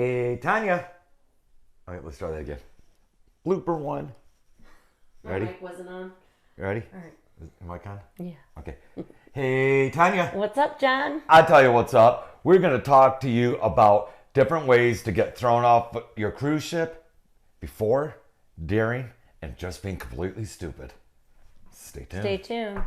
Hey, Tanya. All right, let's try that again. Blooper one. Ready? My mic wasn't on. Ready? All right. Is the mic on? Yeah. Okay. Hey, Tanya. What's up, John? I tell you what's up. We're going to talk to you about different ways to get thrown off your cruise ship before, during, and just being completely stupid. Stay tuned. Stay tuned.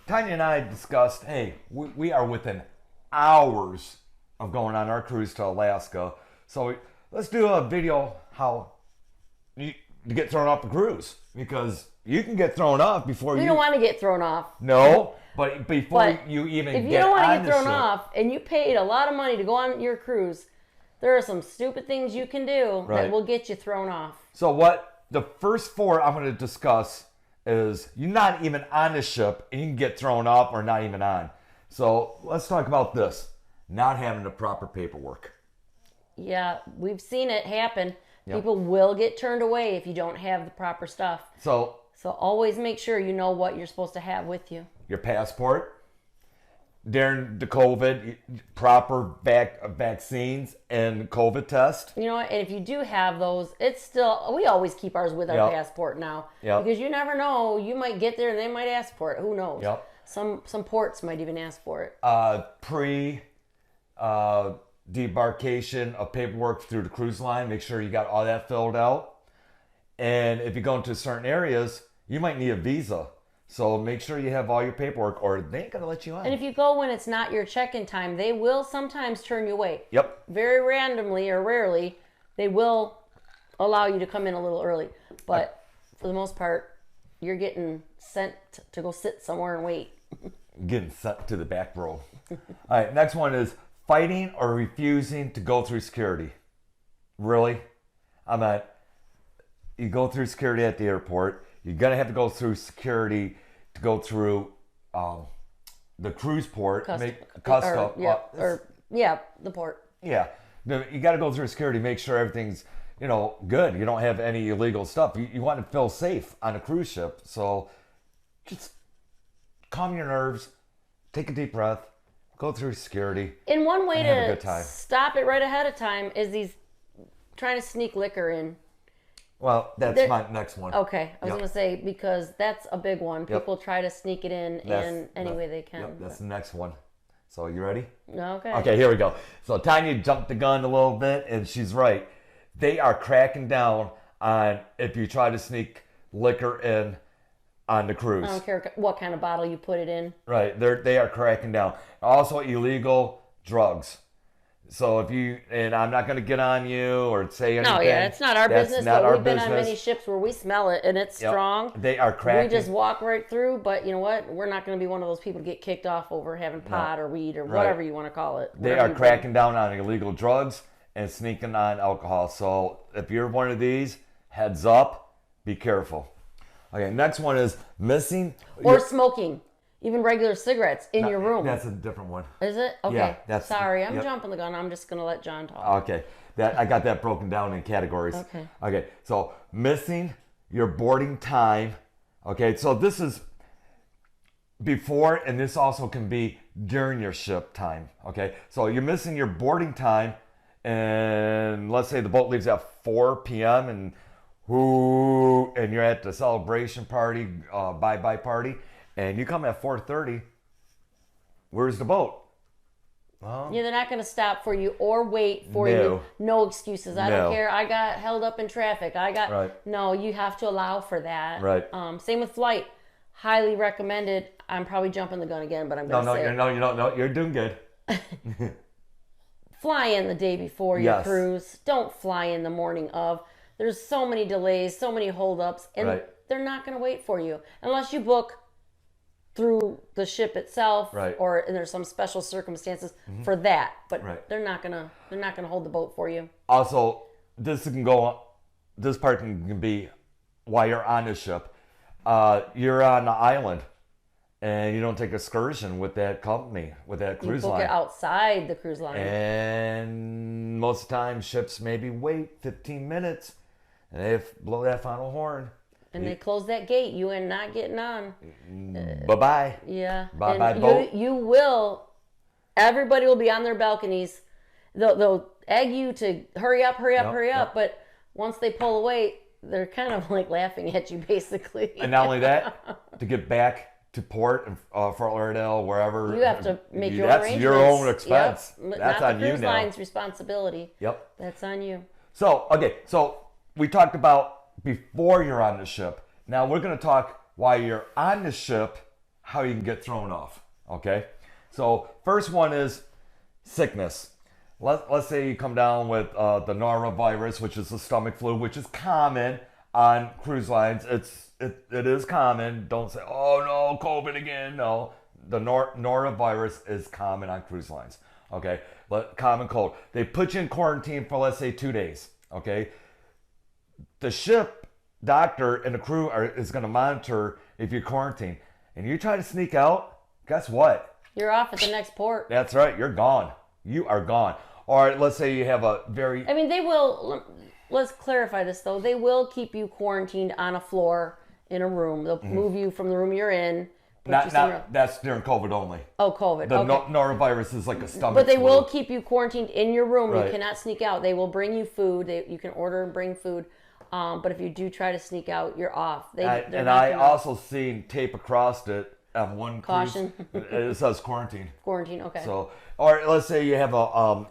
Tanya and I discussed, hey, we are within hours of going on our cruise to Alaska. So let's do a video how you get thrown off the cruise. Because you can get thrown off before You don't want to get thrown off. No, but before But you even If you get don't want on to the get thrown ship. off and you paid a lot of money to go on your cruise, there are some stupid things you can do Right. that will get you thrown off. So what the first four I'm going to discuss is you're not even on the ship and you can get thrown off or not even on. So let's talk about this. Not having the proper paperwork. Yeah, we've seen it happen. Yep. People will get turned away if you don't have the proper stuff. So So always make sure you know what you're supposed to have with you. your passport, during the COVID, proper vaccines and COVID test. You know what? And if you do have those, it's still, we always keep ours with our Yep. passport now. Yep. Because you never know. You might get there and they might ask for it. Who knows? Yep. Some ports might even ask for it. Pre debarkation of paperwork through the cruise line. Make sure you got all that filled out. And if you go into certain areas, you might need a visa. So make sure you have all your paperwork or they ain't gonna let you on. And if you go when it's not your check-in time, they will sometimes turn you away. Yep. Very randomly or rarely, they will allow you to come in a little early. But for the most part, you're getting sent to go sit somewhere and wait. Getting sent to the back row. All right, next one is fighting or refusing to go through security. Really? I'm not. You go through security at the airport. You're gonna have to go through security to go through the cruise port. Custom. The port. Yeah, you got to go through security, make sure everything's good. You don't have any illegal stuff. You want to feel safe on a cruise ship, so just calm your nerves, take a deep breath, go through security. And one way and have a good to time. stop it right ahead of time is these trying to sneak liquor in. Well, that's my next one. Okay, I was Yep. going to say, because that's a big one. Yep. People try to sneak it in any way they can. Yep, that's the next one. So you ready? Okay. Okay, here we go. So Tanya jumped the gun a little bit, and she's right. They are cracking down on if you try to sneak liquor in on the cruise. I don't care what kind of bottle you put it in. Right, they are cracking down. Also, illegal drugs. So if you, and I'm not going to get on you or say anything. No, yeah, it's not our That's business, not but our we've been on business. many ships where we smell it and it's Yep. strong. They are cracking. We just walk right through, but you know what? We're not going to be one of those people to get kicked off over having pot or weed or whatever you want to call it. They Whatever are you cracking down on illegal drugs and sneaking on alcohol. So if you're one of these, heads up, be careful. Okay, next one is missing. Or smoking. Even regular cigarettes in your room. That's a different one. Is it? Okay. Yeah, that's- Sorry, I'm yep. jumping the gun. I'm just going to let John talk. Okay, I got that broken down in categories. Okay. Okay, so missing your boarding time. Okay, so this is before, and this also can be during your ship time. Okay, so you're missing your boarding time, and let's say the boat leaves at 4 p.m. and you're at the celebration party, bye-bye party, and you come at 4:30. Where's the boat? Well, Yeah, they're not going to stop for you or wait for No. you. No excuses. I No. don't care. I got held up in traffic. Right. No, you have to allow for that. Right. Same with flight. Highly recommended. I'm probably jumping the gun again, but I'm going to say it. you don't know. You're doing good. Fly in the day before your Yes. cruise. Don't fly in the morning of. There's so many delays, so many holdups, and Right. they're not going to wait for you unless you book through the ship itself, Right. or and there's some special circumstances for that. But Right. they're not gonna hold the boat for you. Also, this part can be while you're on the ship. You're on the island, and you don't take excursion with that company, with that You cruise book line. it outside the cruise line. And most of the time, ships maybe wait 15 minutes, and they blow that final horn. And they close that gate. You are not getting on. Bye-bye. Yeah. Bye-bye, And boat. you will, everybody will be on their balconies. They'll egg you to hurry up, Yep. but once they pull away, they're kind of like laughing at you, basically. And not only that, to get back to port in Fort Lauderdale, wherever. You have to make your That's arrangements. your own expense. Yep. That's not on the you cruise now. line's responsibility. Yep. That's on you. So, okay, so we talked about before you're on the ship. Now we're going to talk while you're on the ship, how you can get thrown off, okay? So, first one is sickness. Let's say you come down with the norovirus, which is the stomach flu, which is common on cruise lines. It is common. Don't say, oh no, COVID again. No, the norovirus is common on cruise lines. Okay, but common cold. They put you in quarantine for, let's say, 2 days. Okay, the ship doctor and the crew is going to monitor if you're quarantined, and you try to sneak out. Guess what? You're off at the next port. That's right. You're gone. You are gone. Or let's say you have a very... I mean, they will, let's clarify this though. They will keep you quarantined on a floor in a room. They'll move you from the room you're in. That's during COVID only. Oh, COVID. The Okay. norovirus is like a stomach But they flu. will keep you quarantined in your room. Right. You cannot sneak out. They will bring you food. You can order and bring food. But if you do try to sneak out, you're off. I also seen tape across it on one Caution. cruise. It says quarantine. Quarantine, okay. So, or let's say you have a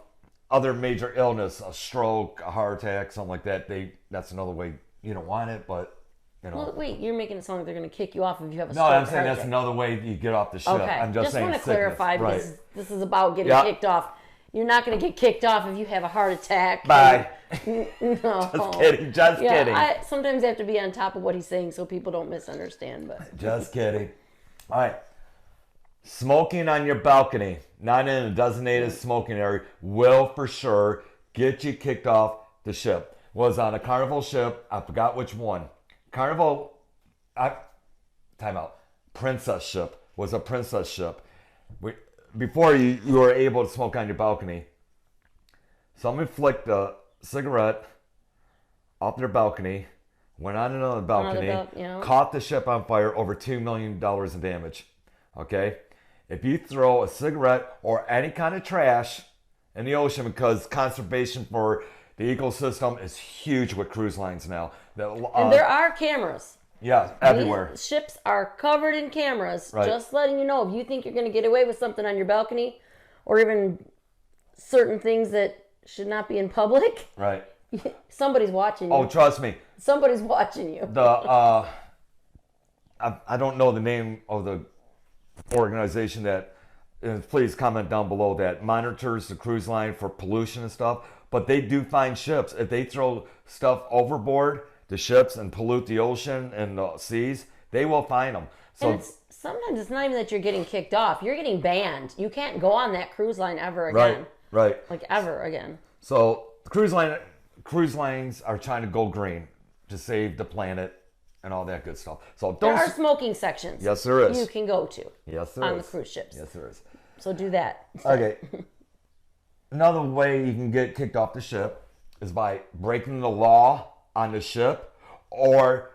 other major illness, a stroke, a heart attack, something like that. That's another way you don't want it, but you know. Well, wait, you're making it sound like they're going to kick you off if you have a No, stroke. I'm saying heart that's attack. another way you get off the ship. Okay. I'm just saying want to sickness. clarify Right. because this is about getting Yep. kicked off. You're not going to get kicked off if you have a heart attack. Bye. No. Just kidding. Just kidding. I sometimes have to be on top of what he's saying so people don't misunderstand. But Just kidding. All right. Smoking on your balcony, not in a designated smoking area, will for sure get you kicked off the ship. Was on a Carnival ship. I forgot which one. Carnival, time out. Princess ship was a princess ship. Before you were able to smoke on your balcony, someone flicked a cigarette off their balcony, went on another balcony, caught the ship on fire, over $2 million in damage. Okay? If you throw a cigarette or any kind of trash in the ocean, because conservation for the ecosystem is huge with cruise lines now. and there are cameras. Yeah, everywhere. These ships are covered in cameras. Right. Just letting you know, if you think you're going to get away with something on your balcony, or even certain things that should not be in public, Right. somebody's watching you. Oh, trust me. Somebody's watching you. I don't know the name of the organization that, and please comment down below, that monitors the cruise line for pollution and stuff, but they do find ships. If they throw stuff overboard the ships and pollute the ocean and the seas, they will find them. So And sometimes it's not even that you're getting kicked off. You're getting banned. You can't go on that cruise line ever again. Right. Like ever again. So cruise lines are trying to go green to save the planet and all that good stuff. So There don't. are smoking sections. Yes, there is. You can go to Yes, there on is. the cruise ships. Yes, there is. So do that. Okay. Another way you can get kicked off the ship is by breaking the law on the ship or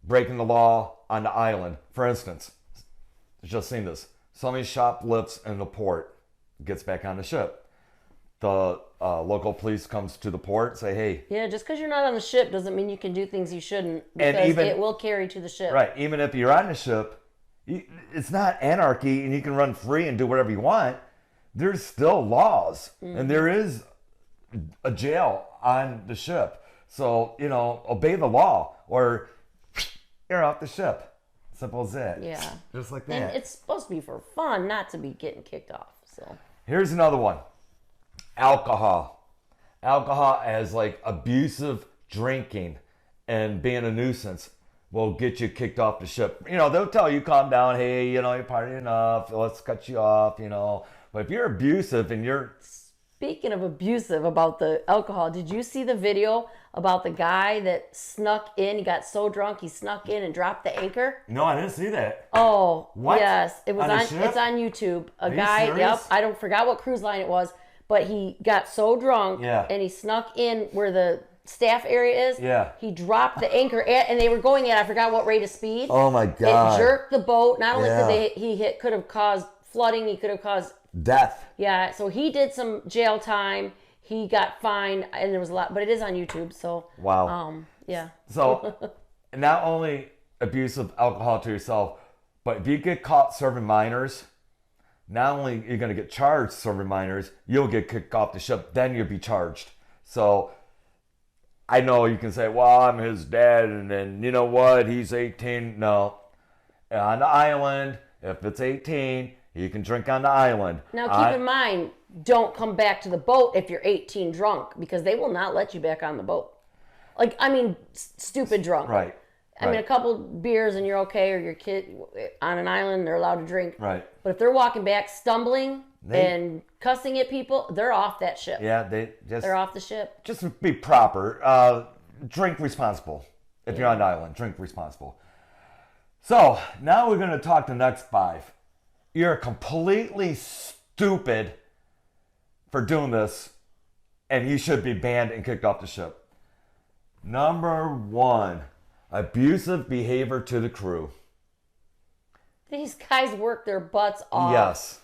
breaking the law on the island. For instance, just seen this. Somebody shoplifts in the port, gets back on the ship. The local police comes to the port, say, hey. Yeah, just because you're not on the ship doesn't mean you can do things you shouldn't, because it will carry to the ship. Right, even if you're on the ship, it's not anarchy and you can run free and do whatever you want. There's still laws, and there is a jail on the ship. So, obey the law or you're off the ship. Simple as that. Yeah. Just like that. And it's supposed to be for fun, not to be getting kicked off. So Here's another one. Alcohol. Alcohol as like abusive drinking and being a nuisance will get you kicked off the ship. They'll tell you, calm down, hey, you're partying enough, let's cut you off, But if you're abusive and you're Speaking of abusive about the alcohol, did you see the video about the guy that snuck in? He got so drunk he snuck in and dropped the anchor. No, I didn't see that. Oh, What? yes, it was On a ship? It's on YouTube. A you guy, serious? yep, I don't forgot what cruise line it was, but he got so drunk Yeah. and he snuck in where the staff area is. Yeah. He dropped the anchor and they were going at I forgot what rate of speed. Oh my God. It jerked the boat. Not only Yeah. could have caused flooding, he could have caused Death. yeah, so he did some jail time. He got fined, and there was a lot, but it is on YouTube. So Wow. yeah. So, not only abuse of alcohol to yourself, but if you get caught serving minors, not only you're going to get charged serving minors, you'll get kicked off the ship, then you'll be charged. So, I know you can say, well, I'm his dad, and then, you know what, he's 18. No. On the island, if it's 18, you can drink on the island. Now keep in mind, don't come back to the boat if you're 18 drunk, because they will not let you back on the boat. Like, I mean, stupid drunk. Right. I mean, a couple beers and you're okay, or your kid on an island, they're allowed to drink. Right. But if they're walking back stumbling and cussing at people, they're off that ship. Yeah, They're off the ship. just be proper. Drink responsible. If you're on the island, drink responsible. So, now we're going to talk the next 5. You're completely stupid for doing this, and you should be banned and kicked off the ship. Number 1, abusive behavior to the crew. These guys work their butts off. Yes.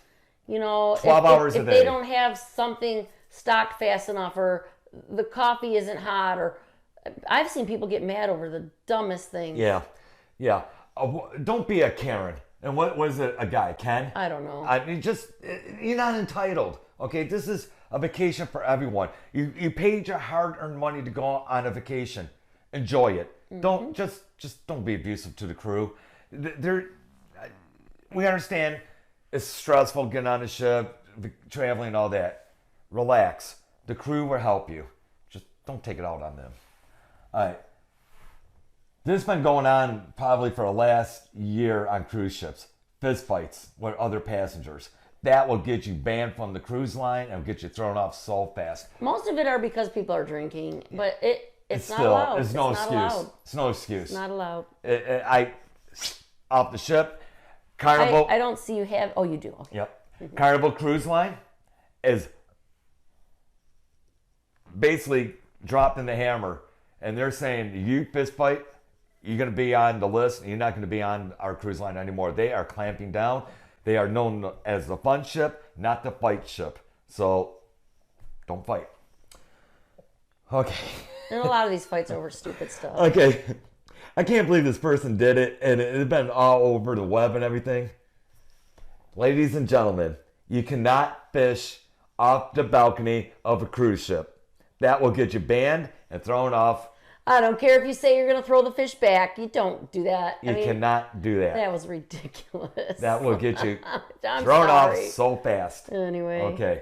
You know, 12 hours a if day. they don't have something stocked fast enough, or the coffee isn't hot, or I've seen people get mad over the dumbest things. Yeah. Don't be a Karen. And what was it, a guy, Ken? I don't know. You're not entitled. Okay, this is a vacation for everyone. You paid your hard-earned money to go on a vacation. Enjoy it. Don't don't be abusive to the crew. We understand it's stressful getting on the ship, traveling, and all that. Relax. The crew will help you. Just don't take it out on them. All right. This has been going on probably for the last year on cruise ships. Fist fights with other passengers. That will get you banned from the cruise line and get you thrown off so fast. Most of it are because people are drinking, but it's not still, allowed. It's no not excuse. allowed. It's no excuse. It's not allowed. Off the ship, Carnival. I don't see you have. Oh, you do. Okay. Yep. Carnival Cruise Line is basically dropping the hammer, and they're saying you fist fight, you're going to be on the list, and you're not going to be on our cruise line anymore. They are clamping down. They are known as the fun ship, not the fight ship. So don't fight. Okay. And a lot of these fights are over stupid stuff. Okay. I can't believe this person did it, and it's been all over the web and everything. Ladies and gentlemen, you cannot fish off the balcony of a cruise ship. That will get you banned and thrown off. I don't care if you say you're going to throw the fish back. You don't do that. You cannot do that. That was ridiculous. That will get you I'm thrown sorry. off so fast. Anyway. Okay.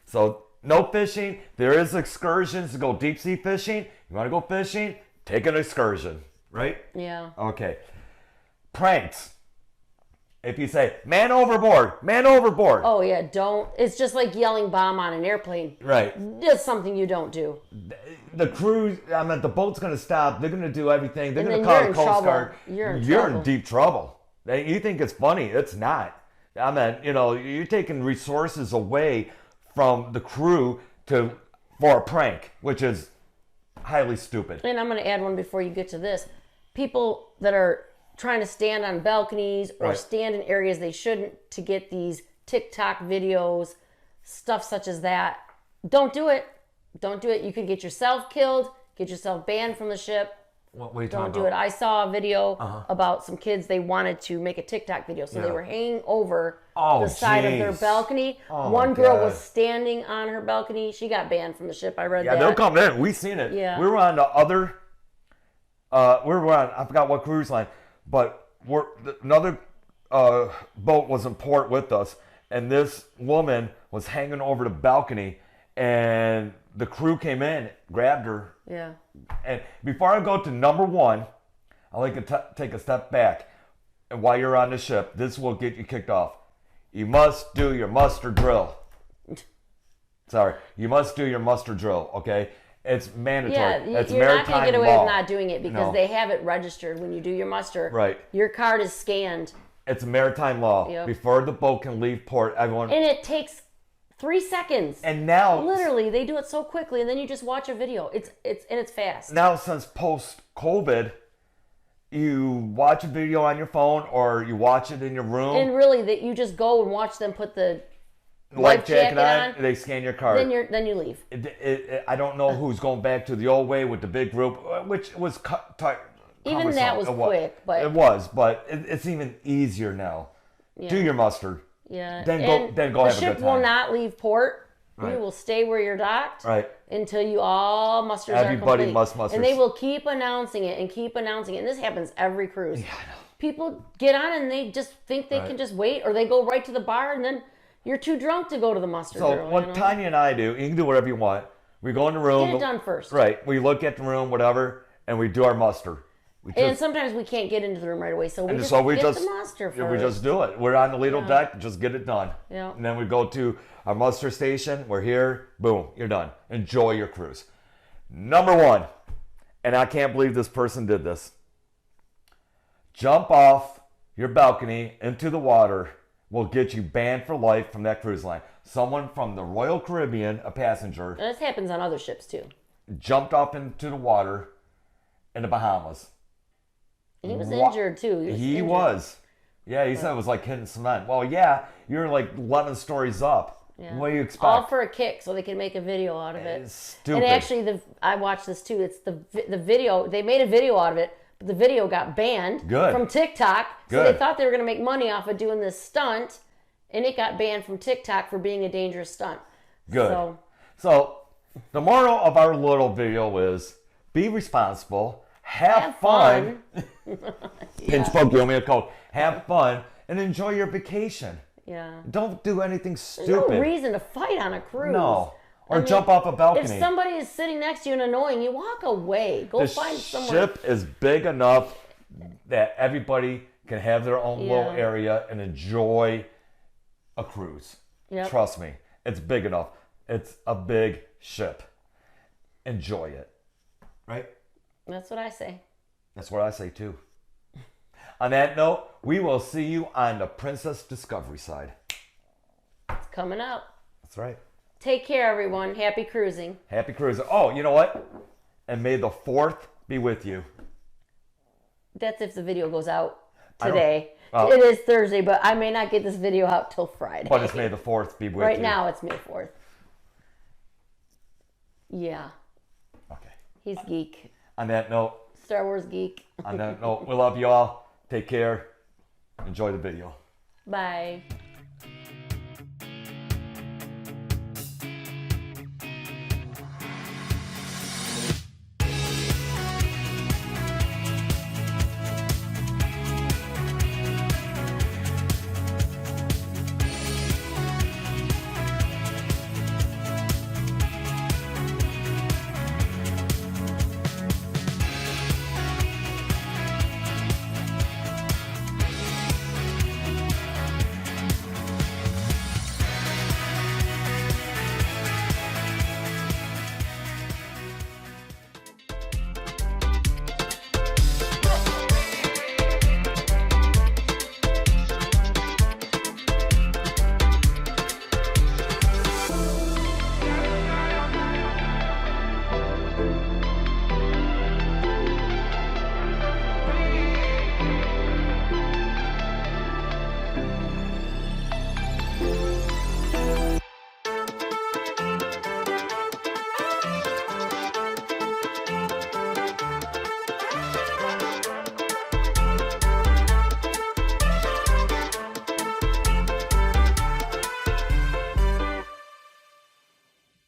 So no fishing. There is excursions to go deep sea fishing. You want to go fishing? Take an excursion. Right? Yeah. Okay. Pranks. If you say, man overboard. Oh, yeah. Don't. It's just like yelling bomb on an airplane. Right. That's something you don't do. The crew, the boat's going to stop. They're going to do everything. They're And going to then call you're the in Coast trouble. Guard. You're in You're trouble. in deep trouble. You think it's funny. It's not. You're taking resources away from the crew for a prank, which is highly stupid. And I'm going to add one before you get to this. People that are trying to stand on balconies or Right. stand in areas they shouldn't to get these TikTok videos, stuff such as that. Don't do it. Don't do it. You could get yourself killed, get yourself banned from the ship. What are you Don't talking do it. about? I saw a video about some kids. They wanted to make a TikTok video, so they Yeah. were hanging over Oh, the side of their jeez. balcony. Oh, One girl God. was standing on her balcony. She got banned from the ship. I read Yeah, that. they'll come in. We've seen it. Yeah. We were on the other. We were on. I forgot what cruise line, but another boat was in port with us, and this woman was hanging over the balcony, and the crew came in, grabbed her, Yeah. and before I go to number 1, I like to take a step back. And while you're on the ship, this will get you kicked off. You must do your muster drill. Sorry. You must do your muster drill, okay? It's mandatory. Yeah, it's you're not going to get away law. with not doing it because they have it registered when you do your muster. Right. Your card is scanned. It's maritime law. Yep. Before the boat can leave port, everyone... And it takes 3 seconds. And now... Literally, they do it so quickly, and then you just watch a video. It's fast. Now, since post-COVID, you watch a video on your phone or you watch it in your room. And really, that you just go and watch them put the life jacket on, they scan your card. Then you leave. I don't know who's going back to the old way with the big group, which was even that was quick, but it was. But it's even easier now. Yeah. Do your muster. Yeah. Then go have a good time. The ship will not leave port. Right. You will stay where you're docked. Right. Until you all musters Everybody are complete. must muster. And they will keep announcing it and keep announcing it. And this happens every cruise. Yeah, I know. People get on and they just think they can just wait, or they go right to the bar and then you're too drunk to go to the muster drill. So what Tanya and I do, you can do whatever you want. We go in the room. Get it done first. Right. We look at the room, whatever, and we do our muster. And sometimes we can't get into the room right away, so we just get the muster first. We just do it. We're on the Lido deck, just get it done. Yeah. And then we go to our muster station. We're here. Boom, you're done. Enjoy your cruise. Number 1, and I can't believe this person did this. Jump off your balcony into the water will get you banned for life from that cruise line. Someone from the Royal Caribbean, a passenger, And this happens on other ships too. jumped up into the water in the Bahamas. He was injured too. He was. Yeah, he said it was like hitting cement. Well, yeah, you're like 11 stories up. Yeah. What do you expect? All for a kick, so they can make a video out of it. It's stupid. And actually, I watched this too. It's the video. They made a video out of it, but the video got banned from TikTok. So they thought they were going to make money off of doing this stunt, and it got banned from TikTok for being a dangerous stunt. Good. So the moral of our little video is: be responsible, have fun. Pinch poke, you owe me a Coke. Have fun and enjoy your vacation. Yeah. Don't do anything There's stupid. no reason to fight on a cruise. No. Or jump off a balcony. If somebody is sitting next to you and annoying you, walk away. Go find somewhere. The ship is big enough that everybody can have their own little area and enjoy a cruise. Yep. Trust me, it's big enough. It's a big ship. Enjoy it. Right? That's what I say. That's what I say too. On that note, we will see you on the Princess Discovery side. It's coming up. That's right. Take care, everyone. Happy cruising. Happy cruising. Oh, you know what? And may the 4th be with you. That's if the video goes out today. Oh. It is Thursday, but I may not get this video out till Friday. But it's may the 4th be with you. Right now, it's May 4th. Yeah. Okay. He's geek. On that note. Star Wars geek. On that note, we love you all. Take care. Enjoy the video. Bye.